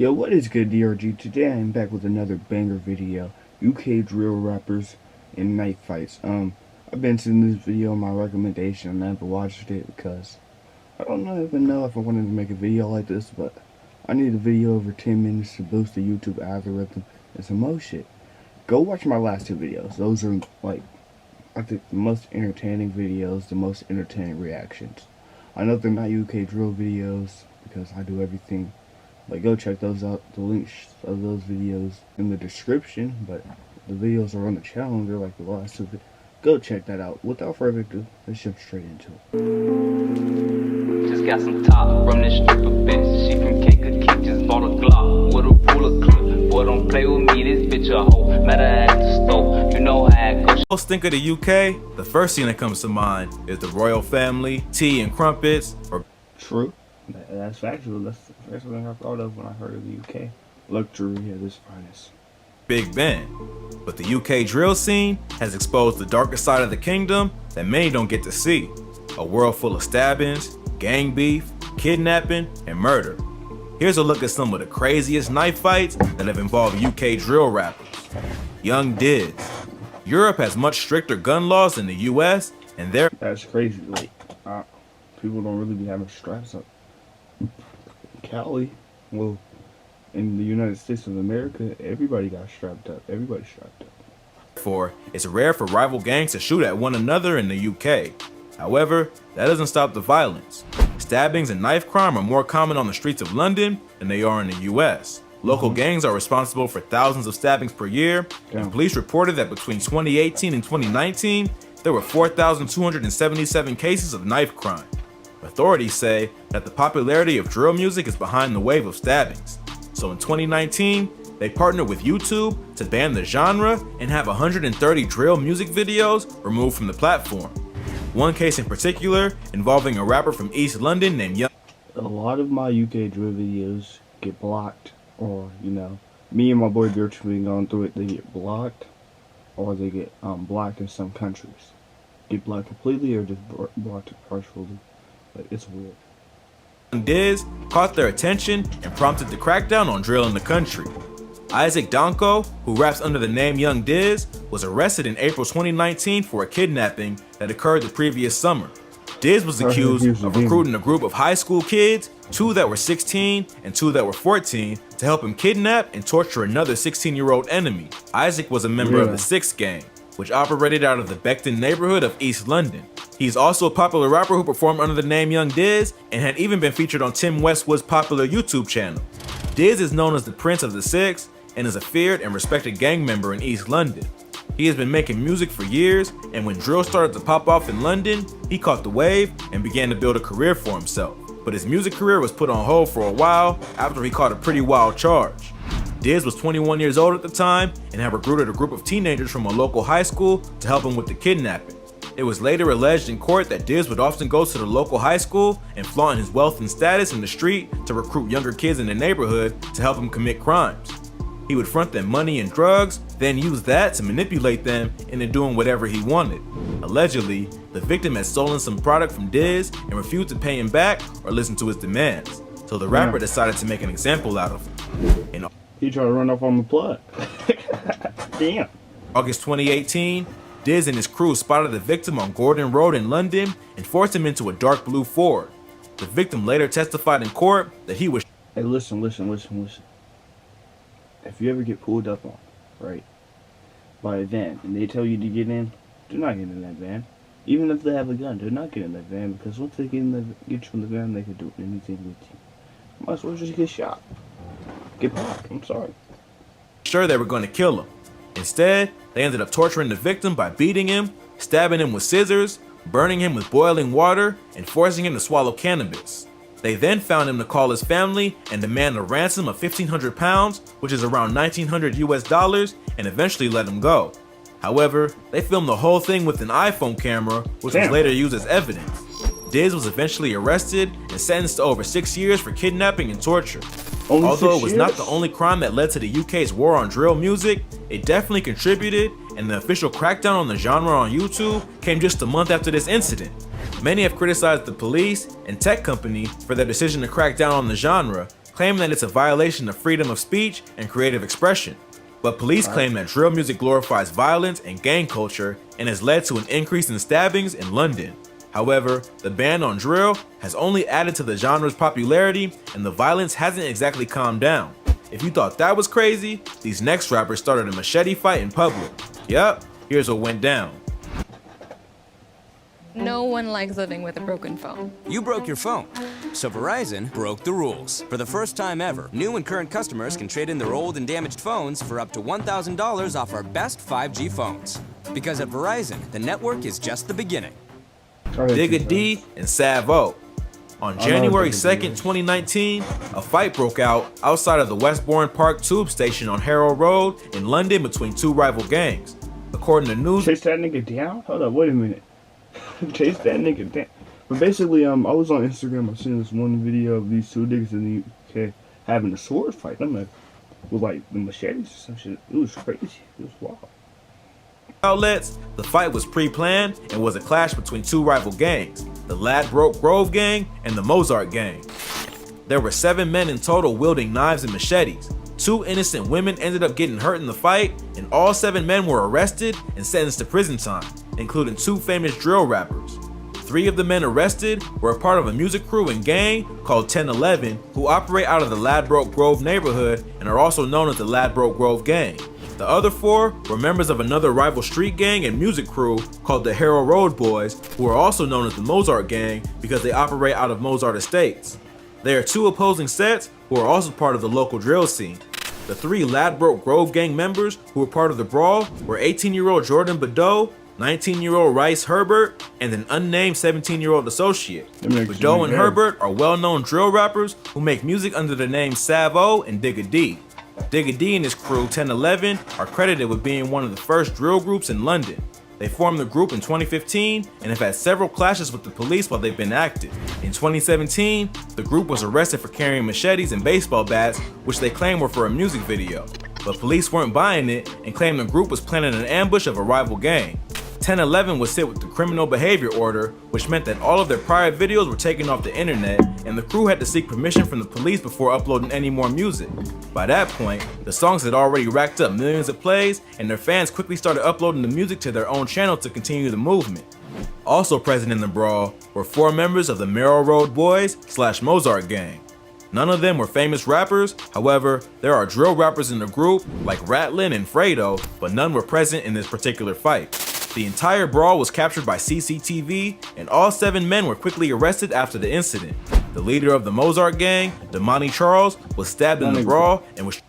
Yo, what is good, DRG? Today I'm back with another banger video. UK drill rappers and knife fights. I've been seeing this video on my recommendation and I never watched it because I don't even know if I wanted to make a video like this, but I need a video over 10 minutes to boost the YouTube algorithm and some more shit. Go watch my last two videos. Those are like, I think, the most entertaining videos, the most entertaining reactions. I know they're not UK drill videos because I do everything. Like, go check those out. The links of those videos in the description, but the videos are on the channel. They're like the last two. Go check that out. Without further ado, let's jump straight into it. Just got some top from this stripper bitch. She from Cape Key, just bought a Glock with a ruler clip. Boy, don't play with me, this bitch a hoe. Met her at the store, you know how it goes. Most think of the UK, the first thing that comes to mind is the royal family, tea and crumpets, or true. That's factual. That's the first thing I thought of when I heard of the UK. Luxury at its finest. Big Ben. But the UK drill scene has exposed the darker side of the kingdom that many don't get to see. A world full of stabbings, gang beef, kidnapping, and murder. Here's a look at some of the craziest knife fights that have involved UK drill rappers. Young Thhe. Europe has much stricter gun laws than the US, and That's crazy. Like, people don't really be having straps up. Cali, well, in the United States of America, everybody got strapped up. Everybody's strapped up. Therefore, it's rare for rival gangs to shoot at one another in the UK. However, that doesn't stop the violence. Stabbings and knife crime are more common on the streets of London than they are in the US. Local gangs are responsible for thousands of stabbings per year, and police reported that between 2018 and 2019, there were 4,277 cases of knife crime. Authorities say that the popularity of drill music is behind the wave of stabbings. So in 2019, they partnered with YouTube to ban the genre and have 130 drill music videos removed from the platform. One case in particular involving a rapper from East London named Young. A lot of my UK drill videos get blocked, or, you know, me and my boy Birch being going through it, they get blocked, or they get blocked in some countries. Get blocked completely or just blocked partially. Like, it's weird. Thhe caught their attention and prompted the crackdown on drill in the country. Isaac Danko, who raps under the name Young Thhe, was arrested in April 2019 for a kidnapping that occurred the previous summer. Thhe was accused of recruiting a group of high school kids, 2 that were 16 and 2 that were 14, to help him kidnap and torture another 16-year-old enemy. Isaac was a member of the Six Gang, which operated out of the Beckton neighborhood of East London. He's also a popular rapper who performed under the name Young Thhe and had even been featured on Tim Westwood's popular YouTube channel. Thhe is known as the Prince of the Six and is a feared and respected gang member in East London. He has been making music for years, and when drill started to pop off in London, he caught the wave and began to build a career for himself. But his music career was put on hold for a while after he caught a pretty wild charge. Thhe was 21 years old at the time and had recruited a group of teenagers from a local high school to help him with the kidnapping. It was later alleged in court that Thhe would often go to the local high school and flaunt his wealth and status in the street to recruit younger kids in the neighborhood to help him commit crimes. He would front them money and drugs, then use that to manipulate them into doing whatever he wanted. Allegedly, the victim had stolen some product from Thhe and refused to pay him back or listen to his demands, so the rapper decided to make an example out of him. He tried to run off on the plug. Damn. August 2018, Thhe and his crew spotted the victim on Gordon Road in London and forced him into a dark blue Ford. The victim later testified in court that he was— Hey, listen. If you ever get pulled up on, right, by a van, and they tell you to get in, do not get in that van. Even if they have a gun, do not get in that van, because once they get you in the van, they can do anything with you. Might as well just get shot. Get popped. I'm sorry. Sure they were going to kill him. Instead, they ended up torturing the victim by beating him, stabbing him with scissors, burning him with boiling water, and forcing him to swallow cannabis. They then found him to call his family and demand a ransom of £1,500, which is around $1,900 US, and eventually let him go. However, they filmed the whole thing with an iPhone camera, which was later used as evidence. Thhe was eventually arrested and sentenced to over 6 years for kidnapping and torture. Although it was not the only crime that led to the UK's war on drill music, it definitely contributed, and the official crackdown on the genre on YouTube came just a month after this incident. Many have criticized the police and tech company for their decision to crack down on the genre, claiming that it's a violation of freedom of speech and creative expression. But police claim that drill music glorifies violence and gang culture and has led to an increase in stabbings in London. However, the ban on drill has only added to the genre's popularity and the violence hasn't exactly calmed down. If you thought that was crazy, these next rappers started a machete fight in public. Yup, here's what went down. No one likes living with a broken phone. You broke your phone, so Verizon broke the rules. For the first time ever, new and current customers can trade in their old and damaged phones for up to $1,000 off our best 5G phones. Because at Verizon, the network is just the beginning. Thhe and Thhe. On January 2nd, 2019, a fight broke out outside of the Westbourne Park tube station on Harrow Road in London between two rival gangs. According to news, Chase that nigga down? Hold up, wait a minute. Chase that nigga down. But basically, I was on Instagram. I seen this one video of these two niggas in the UK having a sword fight. I'm like, with like the machetes or some shit. It was crazy. It was wild. outlets, the fight was pre-planned and was a clash between two rival gangs, the Ladbroke Grove gang and the Mozart gang. There were 7 men in total wielding knives and machetes. 2 innocent women ended up getting hurt in the fight, and all 7 men were arrested and sentenced to prison time, including 2 famous drill rappers. 3 of the men arrested were a part of a music crew and gang called 1011 who operate out of the Ladbroke Grove neighborhood and are also known as the Ladbroke Grove gang. The other 4 were members of another rival street gang and music crew called the Harrow Road Boys, who are also known as the Mozart gang because they operate out of Mozart Estates. There are 2 opposing sets who are also part of the local drill scene. The 3 Ladbroke Grove gang members who were part of the brawl were 18-year-old Jordan Badeau, 19-year-old Rice Herbert, and an unnamed 17-year-old associate. Badeau and Herbert are well-known drill rappers who make music under the names Thhe and Thhe. Thhe and his crew, 1011, are credited with being one of the first drill groups in London. They formed the group in 2015 and have had several clashes with the police while they've been active. In 2017, the group was arrested for carrying machetes and baseball bats, which they claimed were for a music video. But police weren't buying it and claimed the group was planning an ambush of a rival gang. 1011 was hit with the criminal behavior order, which meant that all of their prior videos were taken off the internet, and the crew had to seek permission from the police before uploading any more music. By that point, the songs had already racked up millions of plays, and their fans quickly started uploading the music to their own channel to continue the movement. Also present in the brawl were 4 members of the Harrow Road Boys / Mozart gang. None of them were famous rappers, however, there are drill rappers in the group like Ratlin and Fredo, but none were present in this particular fight. The entire brawl was captured by CCTV, and all 7 men were quickly arrested after the incident. The leader of the Mozart gang, Damani Charles, was stabbed in the brawl and was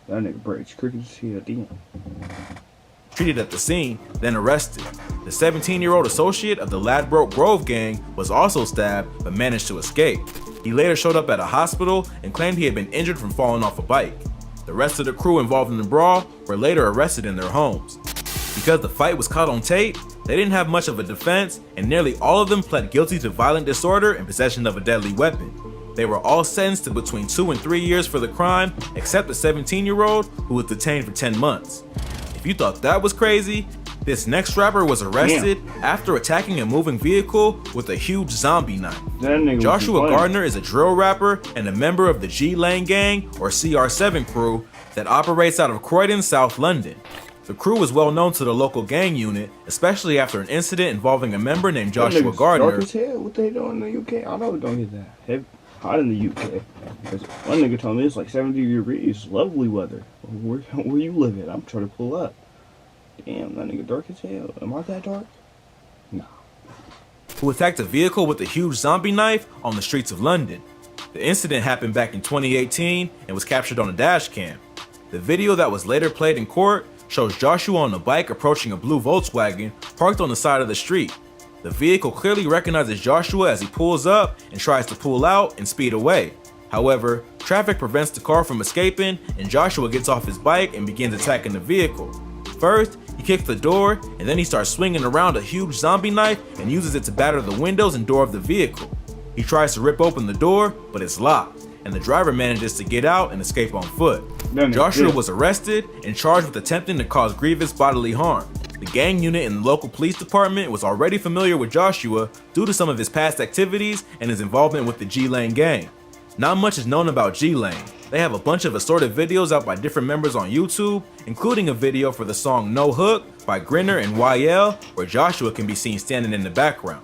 treated at the scene, then arrested. The 17-year-old associate of the Ladbroke Grove gang was also stabbed but managed to escape. He later showed up at a hospital and claimed he had been injured from falling off a bike. The rest of the crew involved in the brawl were later arrested in their homes. Because the fight was caught on tape, they didn't have much of a defense, and nearly all of them pled guilty to violent disorder and possession of a deadly weapon. They were all sentenced to between 2 and 3 years for the crime, except the 17-year-old who was detained for 10 months. If you thought that was crazy, this next rapper was arrested after attacking a moving vehicle with a huge zombie knife. Joshua Gardner is a drill rapper and a member of the G-Lane gang or CR7 crew that operates out of Croydon, South London. The crew was well known to the local gang unit, especially after an incident involving a member named Joshua Gardner. Dark as hell. What they doing in the UK? I know it don't get that heavy, hot in the UK. One nigga told me it's like 70 degrees, lovely weather. Where you live at? I'm trying to pull up. Damn, that nigga dark as hell. Am I that dark? Nah. Who attacked a vehicle with a huge zombie knife on the streets of London. The incident happened back in 2018 and was captured on a dash cam. The video that was later played in court shows Joshua on a bike approaching a blue Volkswagen parked on the side of the street. The vehicle clearly recognizes Joshua as he pulls up and tries to pull out and speed away. However, traffic prevents the car from escaping, and Joshua gets off his bike and begins attacking the vehicle. First, he kicks the door, and then he starts swinging around a huge zombie knife and uses it to batter the windows and door of the vehicle. He tries to rip open the door, but it's locked, and the driver manages to get out and escape on foot. Joshua was arrested and charged with attempting to cause grievous bodily harm. The gang unit in the local police department was already familiar with Joshua due to some of his past activities and his involvement with the G-Lane gang. Not much is known about G-Lane. They have a bunch of assorted videos out by different members on YouTube, including a video for the song No Hook by Grinner and YL, where Joshua can be seen standing in the background.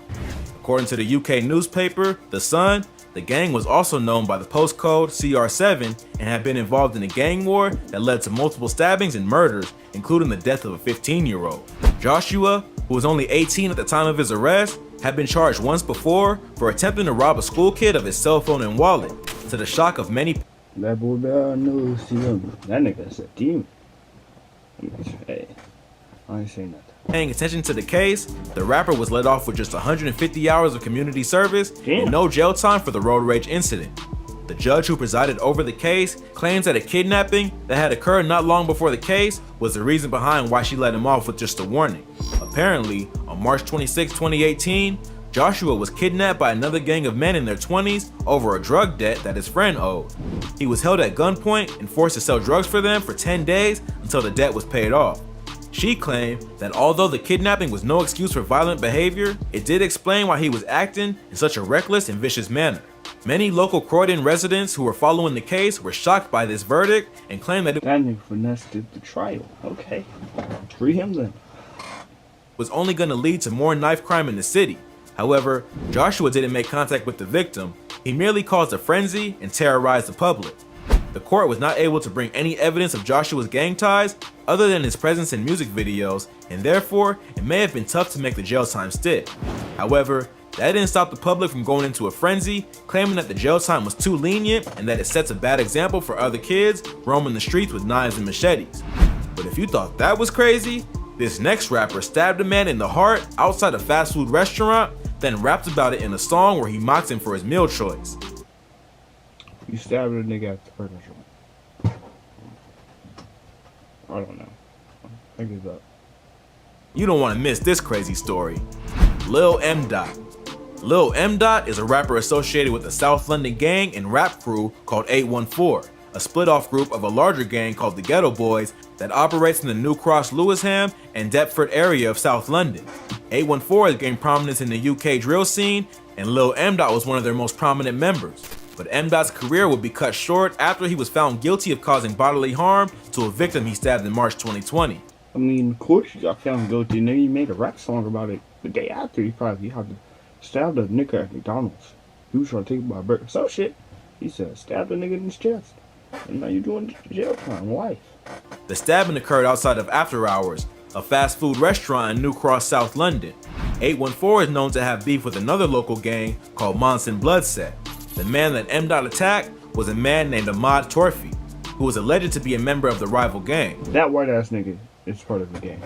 According to the UK newspaper, The Sun, the gang was also known by the postcode CR7 and had been involved in a gang war that led to multiple stabbings and murders, including the death of a 15-year-old. Joshua, who was only 18 at the time of his arrest, had been charged once before for attempting to rob a school kid of his cell phone and wallet, to the shock of many. That boy better know that nigga's a demon. Hey, I ain't saying nothing. Paying attention to the case, the rapper was let off with just 150 hours of community service and no jail time for the road rage incident. The judge who presided over the case claims that a kidnapping that had occurred not long before the case was the reason behind why she let him off with just a warning. Apparently, on March 26, 2018, Joshua was kidnapped by another gang of men in their 20s over a drug debt that his friend owed. He was held at gunpoint and forced to sell drugs for them for 10 days until the debt was paid off. She claimed that although the kidnapping was no excuse for violent behavior, it did explain why he was acting in such a reckless and vicious manner. Many local Croydon residents who were following the case were shocked by this verdict and claimed that it That nigga finessed the trial. Okay, free him then. was only going to lead to more knife crime in the city. However, Joshua didn't make contact with the victim. He merely caused a frenzy and terrorized the public. The court was not able to bring any evidence of Joshua's gang ties other than his presence in music videos, and therefore it may have been tough to make the jail time stick. However, that didn't stop the public from going into a frenzy, claiming that the jail time was too lenient and that it sets a bad example for other kids roaming the streets with knives and machetes. But if you thought that was crazy, this next rapper stabbed a man in the heart outside a fast food restaurant, then rapped about it in a song where he mocked him for his meal choice. You stabbed a nigga at the furniture. I don't know. I give up. You don't want to miss this crazy story. Lil M. Lil M. is a rapper associated with the South London gang and rap crew called 814, a split-off group of a larger gang called the Ghetto Boys that operates in the New Cross, Lewisham, and Deptford area of South London. 814 has gained prominence in the UK drill scene, and Lil M. was one of their most prominent members. But M.'s career would be cut short after he was found guilty of causing bodily harm to a victim he stabbed in March 2020. I mean, of course you got found guilty, and then you made a rap song about it the day after. You probably had to stab the nigga at McDonald's. He was trying to take my burger. So shit. He said, stab the nigga in his chest. And now you're doing jail time, life. The stabbing occurred outside of After Hours, a fast food restaurant in New Cross, South London. 814 is known to have beef with another local gang called Monson Bloodset. The man that M. attacked was a man named Ahmad Torfi, who was alleged to be a member of the rival gang. That white ass nigga is part of the gang.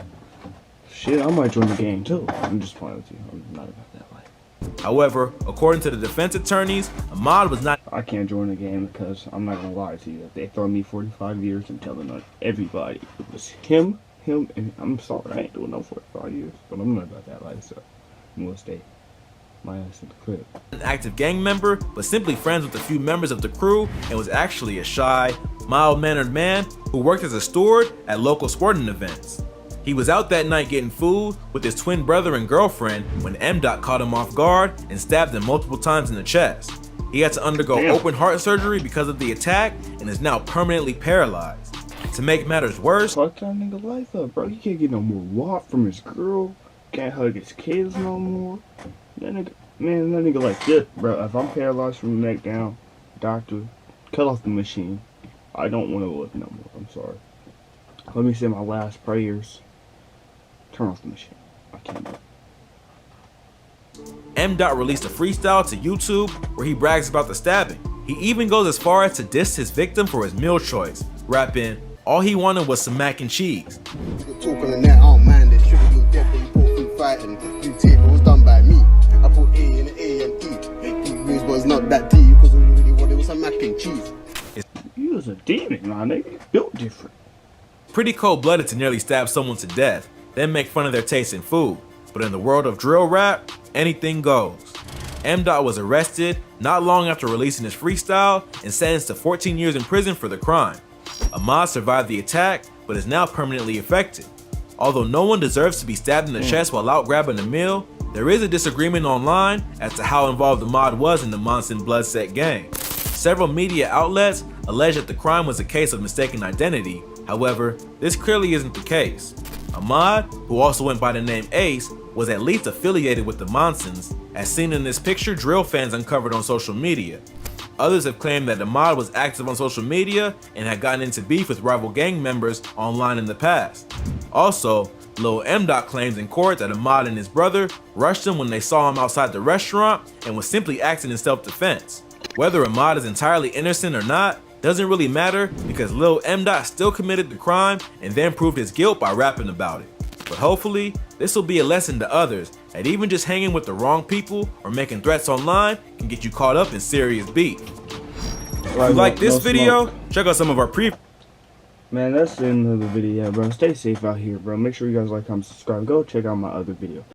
Shit, I might join the gang too. I'm just playing with you. I'm not about that life. However, according to the defense attorneys, Ahmad was not. I can't join the gang because I'm not gonna lie to you. They thrown me 45 years and telling everybody it was him, and I'm sorry, I ain't doing no 45 years, but I'm not about that life, so I'm gonna stay my ass in the crib. An active gang member, but simply friends with a few members of the crew, and was actually a shy, mild-mannered man who worked as a steward at local sporting events. He was out that night getting food with his twin brother and girlfriend when M. caught him off guard and stabbed him multiple times in the chest. He had to undergo open heart surgery because of the attack and is now permanently paralyzed. To make matters worse, fuck that nigga life up, bro. He can't get no more wop from his girl. Can't hug his kids no more. That nigga, man, that nigga like this, bro. If I'm paralyzed from the neck down, doctor, cut off the machine. I don't want to live no more. I'm sorry. Let me say my last prayers. Turn off the machine. I can't do it. M. released a freestyle to YouTube where he brags about the stabbing. He even goes as far as to diss his victim for his meal choice, rapping, "All he wanted was some mac and cheese." Talk on the net, I don't mind it. Should have been dead, but you put through fighting. Blue tape was done by me. I put A in the A and E. Deep blues, but it's not that deep because all you really wanted was some mac and cheese. You was a demon, my nigga. Built different. Pretty cold-blooded to nearly stab someone to death, then make fun of their taste in food. But in the world of drill rap, anything goes. M. was arrested not long after releasing his freestyle and sentenced to 14 years in prison for the crime. Ahmad survived the attack, but is now permanently affected. Although no one deserves to be stabbed in the chest while out grabbing a meal, there is a disagreement online as to how involved Ahmad was in the Monson Bloodset gang. Several media outlets alleged that the crime was a case of mistaken identity. However, this clearly isn't the case. Ahmad, who also went by the name Ace, was at least affiliated with the Monsons, as seen in this picture drill fans uncovered on social media. Others have claimed that Ahmad was active on social media and had gotten into beef with rival gang members online in the past. Also, Lil M. claims in court that Ahmad and his brother rushed him when they saw him outside the restaurant and was simply acting in self-defense. Whether Ahmad is entirely innocent or not doesn't really matter, because Lil M. still committed the crime and then proved his guilt by rapping about it. But hopefully, this will be a lesson to others that even just hanging with the wrong people or making threats online can get you caught up in serious beef. If you like this video, check out some of our previous. Man, that's the end of the video, bro. Stay safe out here, bro. Make sure you guys like, comment, subscribe. Go check out my other video.